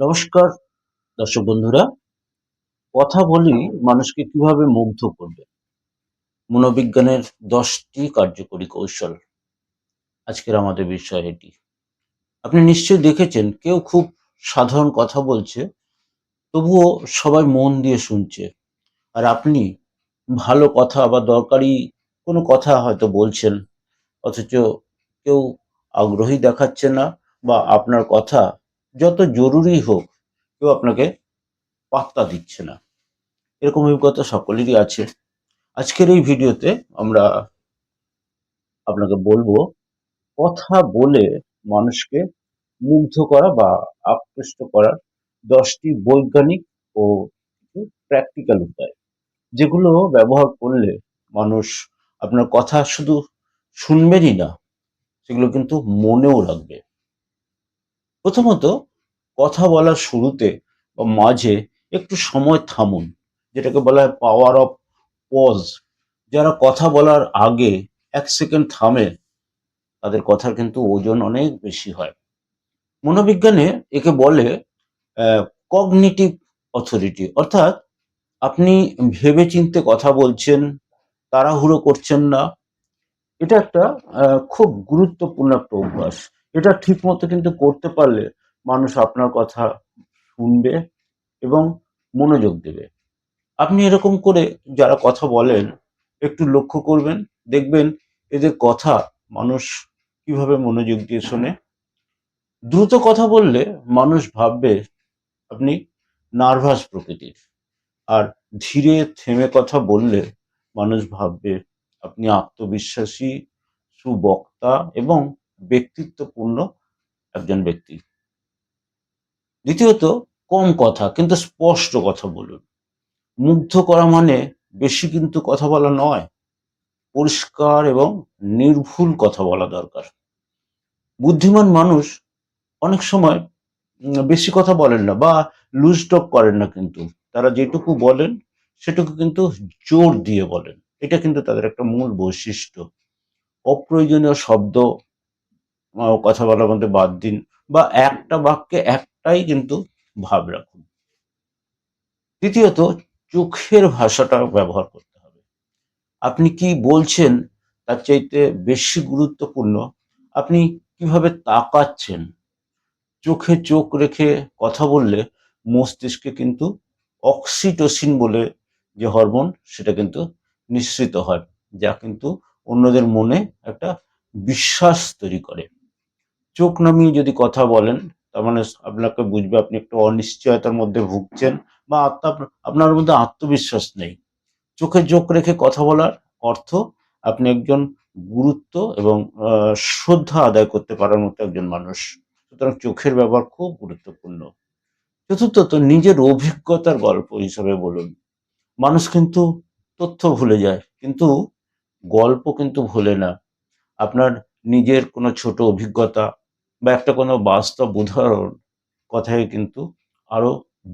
নমস্কার দর্শক বন্ধুরা। কথা বলি মানুষকে কিভাবে মুগ্ধ করবে, মনোবিজ্ঞানের 10টি কার্যকরী কৌশল। আজকের আমাদের বিষয় এটি। আপনি নিশ্চয়ই দেখেছেন, কেউ খুব সাধারণ কথা বলছে, তবুও সবাই মন দিয়ে শুনছে। আর আপনি ভালো কথা বা দরকারি কোনো কথা হয়তো বলছেন, অথচ কেউ আগ্রহী দেখাচ্ছে না, বা আপনার কথা যত জরুরি হোক কেউ আপনাকে পাত্তা দিচ্ছে না। এরকম অভিজ্ঞতা সকলেরই আছে। আজকের এই ভিডিওতে আমরা আপনাকে বলবো, কথা বলে মানুষকে মুগ্ধ করা বা আকৃষ্ট করার 10টি বৈজ্ঞানিক ও প্র্যাকটিক্যাল উপায়, যেগুলো ব্যবহার করলে মানুষ আপনার কথা শুধু শুনবেনই না, সেগুলো কিন্তু মনেও রাখবে। প্রথমত, কথা বলার শুরুতে বা মাঝে একটু সময় থামুন, যেটাকে বলা হয় পাওয়ার অফ পজ। যারা কথা বলার আগে 1 সেকেন্ড থামে, তাদের কথার কিন্তু ওজন অনেক বেশি হয়। মনোবিজ্ঞানে একে বলে কগনিটিভ অথরিটি, অর্থাৎ আপনি ভেবেচিন্তে কথা বলছেন, তাড়াহুড়ো করছেন না। এটা একটা খুব গুরুত্বপূর্ণ একটা অভ্যাস। এটা ঠিক মতো কিন্তু করতে পারলে মানুষ আপনার কথা শুনবে এবং মনোযোগ দেবে। আপনি এরকম করে যারা কথা বলেন একটু লক্ষ্য করবেন, দেখবেন এদের কথা মানুষ কিভাবে মনোযোগ দিয়ে শোনে। দ্রুত কথা বললে মানুষ ভাববে আপনি নার্ভাস প্রকৃতির, আর ধীরে থেমে কথা বললে মানুষ ভাববে আপনি আত্মবিশ্বাসী, সুবক্তা এবং ব্যক্তিত্বপূর্ণ একজন ব্যক্তি। দ্বিতীয়ত, কম কথা কিন্তু স্পষ্ট কথা বলুন। মুগ্ধ করা মানে বেশি কিন্তু কথা বলা নয়, পরিষ্কার এবং নির্ভুল কথা বলা দরকার। বুদ্ধিমান মানুষ অনেক সময় বেশি কথা বলেন না বা লুজ টক করেন না, কিন্তু তারা যেটুকু বলেন সেটুকু কিন্তু জোর দিয়ে বলেন। এটা কিন্তু তাদের একটা মূল বৈশিষ্ট্য। অপ্রয়োজনীয় শব্দ কথা বলার মধ্যে বাদ দিন, বা একটা বাক্যে একটাই কিন্তু ভাব রাখুন। তৃতীয়ত, চোখের ভাষাটা ব্যবহার করতে হবে। আপনি কি বলছেন তার চাইতে বেশি গুরুত্বপূর্ণ আপনি কিভাবে তাকাচ্ছেন। চোখে চোখ রেখে কথা বললে মস্তিষ্কে কিন্তু অক্সিটোসিন বলে যে হরমোন, সেটা কিন্তু নিঃসৃত হয়, যা কিন্তু অন্যদের মনে একটা বিশ্বাস তৈরি করে। চোখ নামিয়ে যদি কথা বলেন, তার মানে আপনাকে বুঝবে আপনি একটু অনিশ্চয়তার মধ্যে ভুগছেন, বা আপনার মধ্যে আত্মবিশ্বাস নেই। চোখে চোখ রেখে কথা বলার অর্থ আপনি একজন গুরুত্ব এবং শ্রদ্ধা আদায় করতে পারার মতো একজন মানুষ। সুতরাং চোখের ব্যবহার খুব গুরুত্বপূর্ণ। চতুর্থত, নিজের অভিজ্ঞতার গল্প হিসাবে বলুন। মানুষ কিন্তু তথ্য ভুলে যায়, কিন্তু গল্প কিন্তু ভোলে না। আপনার নিজের কোনো ছোট অভিজ্ঞতা বা একটা কোনো বাস্তব উদাহরণ কথায় কিন্তু আরো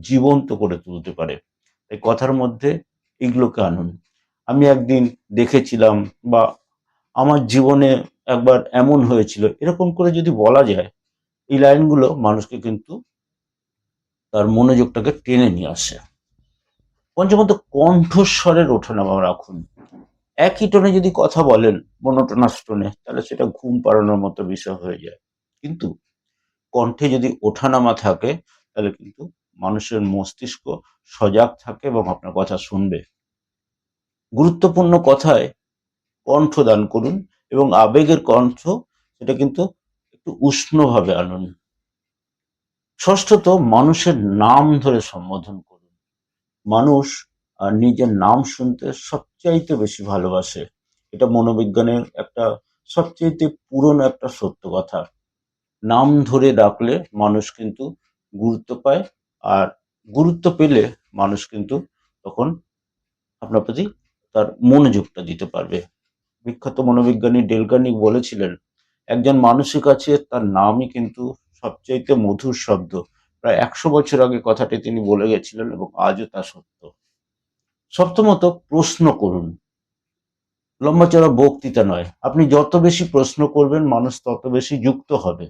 জীবন্ত করে তুলতে পারে। এই কথার মধ্যে এগুলোকে আনুন। আমি একদিন দেখেছিলাম, বা আমার জীবনে একবার এমন হয়েছিল, এরকম করে যদি বলা যায়, এই লাইনগুলো মানুষকে কিন্তু তার মনোযোগটাকে টেনে নিয়ে আসে। পঞ্চমত, কণ্ঠস্বরের ওঠানামা রাখুন। একই টোনে যদি কথা বলেন, মনোটোনাস টোনে, তাহলে সেটা ঘুম পাড়ানোর মতো বিষয় হয়ে যায়। কিন্তু কণ্ঠে যদি ওঠানামা থাকে, তাহলে কিন্তু মানুষের মস্তিষ্ক সজাগ থাকে এবং আপনার কথা শুনবে। গুরুত্বপূর্ণ কথায় কণ্ঠ দান করুন, এবং আবেগের কণ্ঠ সেটা কিন্তু একটু উষ্ণভাবে আনুন। ষষ্ঠত, মানুষের নাম ধরে সম্বোধন করুন। মানুষ নিজের নাম শুনতে সবচাইতে বেশি ভালোবাসে। এটা মনোবিজ্ঞানের একটা সবচাইতে পুরনো একটা সত্য কথা। নাম ধরে ডাকলে মানুষ কিন্তু গুরুত্ব পায়, আর গুরুত্ব পেলে মানুষ কিন্তু তখন আপনার প্রতি তার মনোযোগটা দিতে পারবে। বিখ্যাত মনোবিজ্ঞানী ডেল কার্নেগি বলেছিলেন, একজন মানুষের কাছে তার নামই কিন্তু সবচাইতে মধুর শব্দ। প্রায় 100 বছর আগে কথাটি তিনি বলে গেছিলেন, এবং আজও তা সত্য। সপ্তমত, প্রশ্ন করুন। লম্বা-চড়া বক্তৃতা নয়। আপনি যত বেশি প্রশ্ন করবেন, মানুষ তত বেশি যুক্ত হবে।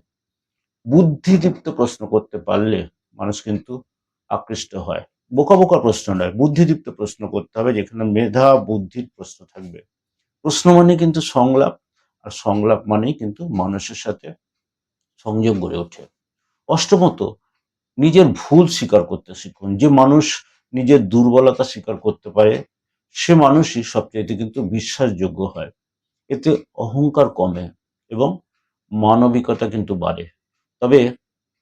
বুদ্ধিদীপ্ত প্রশ্ন করতে পারলে মানুষ কিন্তু আকৃষ্ট হয়। বোকা বোকা প্রশ্ন নয়, বুদ্ধিদীপ্ত প্রশ্ন করতে হবে, যেখানে মেধা বুদ্ধির প্রশ্ন থাকবে। প্রশ্ন মানে কিন্তু সংলাপ, আর সংলাপ মানেই কিন্তু মানুষের সাথে সংযোগ গড়ে ওঠে। অষ্টমত, নিজের ভুল স্বীকার করতে শিখুন। যে মানুষ নিজের দুর্বলতা স্বীকার করতে পারে, সে মানুষই সবচাইতে কিন্তু বিশ্বাসযোগ্য হয়। এতে অহংকার কমে এবং মানবিকতা কিন্তু বাড়ে। তবে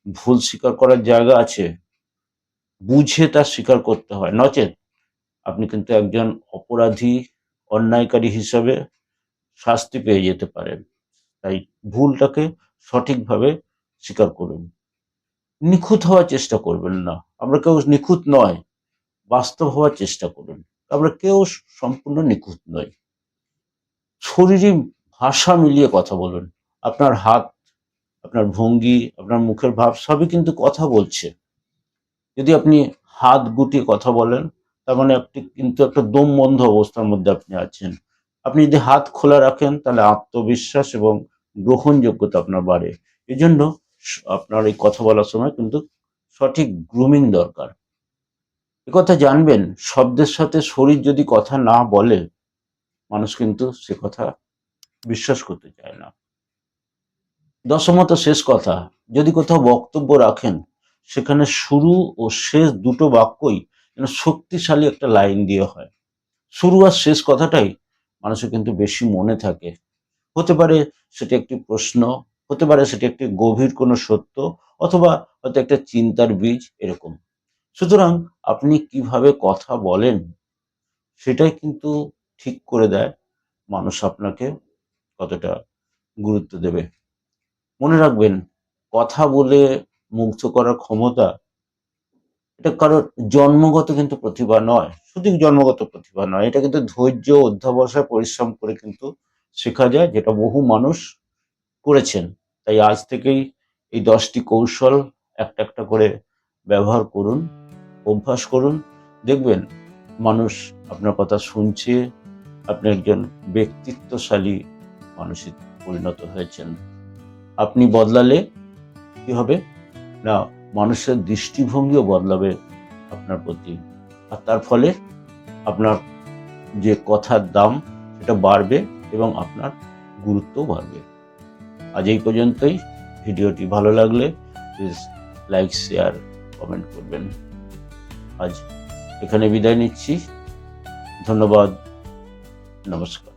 ভুল স্বীকার করার জায়গা আছে, বুঝে তা স্বীকার করতে হয়, নচেৎ আপনি কিন্তু একজন অপরাধী, অন্যায়কারী হিসাবে শাস্তি পেয়ে যেতে পারেন। তাই ভুলটাকে সঠিকভাবে স্বীকার করুন। নিখুঁত হওয়ার চেষ্টা করবেন না। আমরা কেউ নিখুঁত নয়, বাস্তব হওয়ার চেষ্টা করুন। আমরা কেউ সম্পূর্ণ নিখুঁত নই। শরীরী ভাষা মিলিয়ে কথা বলুন। আপনার হাত, আপনার ভঙ্গি, আপনার মুখের ভাব সবই কিন্তু কথা বলছে। যদি আপনি হাত গুটিয়ে কথা বলেন, তার মানে আপনি কিন্তু একটা দম বন্ধ অবস্থার মধ্যে আপনি আছেন। আপনি যদি হাত খোলা রাখেন, তাহলে আত্মবিশ্বাস এবং গ্রহণযোগ্যতা আপনার বাড়ে। এজন্য আপনার এই কথা বলার সময় কিন্তু সঠিক গ্রুমিং দরকার। একথা জানবেন, শব্দের সাথে শরীর যদি কথা না বলে, মানুষ কিন্তু সে কথা বিশ্বাস করতে চায় না। দশমত, শেষ কথা, যদি কোথাও বক্তব্য রাখেন, সেখানে শুরু ও শেষ দুটো বাক্যই যেন শক্তিশালী একটা লাইন দিয়ে হয়। শুরু আর শেষ কথাটাই মানুষের কিন্তু বেশি মনে থাকে। হতে পারে সেটি একটি প্রশ্ন, হতে পারে সেটি একটি গভীর কোনো সত্য, অথবা হয়তো একটা চিন্তার বীজ, এরকম। সুতরাং আপনি কিভাবে কথা বলেন, সেটাই কিন্তু ঠিক করে দেয় মানুষ আপনাকে কতটা গুরুত্ব দেবে। মনে রাখবেন, কথা বলে মুগ্ধ করার ক্ষমতা, এটা কারোর জন্মগত কিন্তু প্রতিভা নয়, শুধু জন্মগত প্রতিভা নয়, এটা কিন্তু ধৈর্য, অধ্যবসায়, পরিশ্রম করে কিন্তু শেখা যায়, যেটা বহু মানুষ করেছেন। তাই আজ থেকেই এই 10টি কৌশল একটা একটা করে ব্যবহার করুন, অভ্যাস করুন। দেখবেন মানুষ আপনার কথা শুনছে, আপনি একজন ব্যক্তিত্বশালী মানুষে পরিণত হয়েছেন। আপনি বদলালে কি হবে না, মানুষের দৃষ্টিভঙ্গিও বদলাবে আপনার প্রতি, আর তার ফলে আপনার যে কথার দাম সেটা বাড়বে এবং আপনার গুরুত্ব বাড়বে। আজ এই পর্যন্তই। ভিডিওটি ভালো লাগলে প্লিজ লাইক, শেয়ার, কমেন্ট করবেন। আজ এখানে বিদায় নিচ্ছি। ধন্যবাদ। নমস্কার।